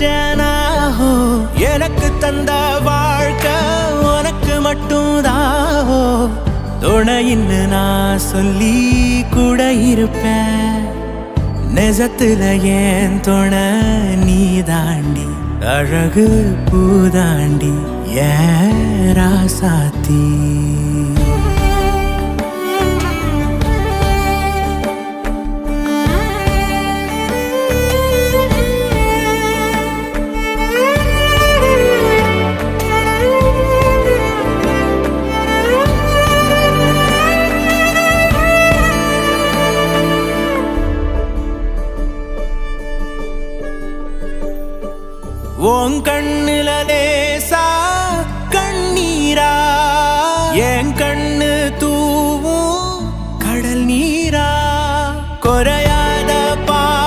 நினைச்சேனாஹோ எனக்கு தந்த வாழ்க்கை உனக்கு மட்டும்தாஹோ துணையின்னு நான் சொல்லி கூட இருப்பேன் நெசத்துல ஏன் துணை நீ தாண்டி அழகு பூதாண்டி ஏன் ராசாத்தி உன் கண்ணுல லேசா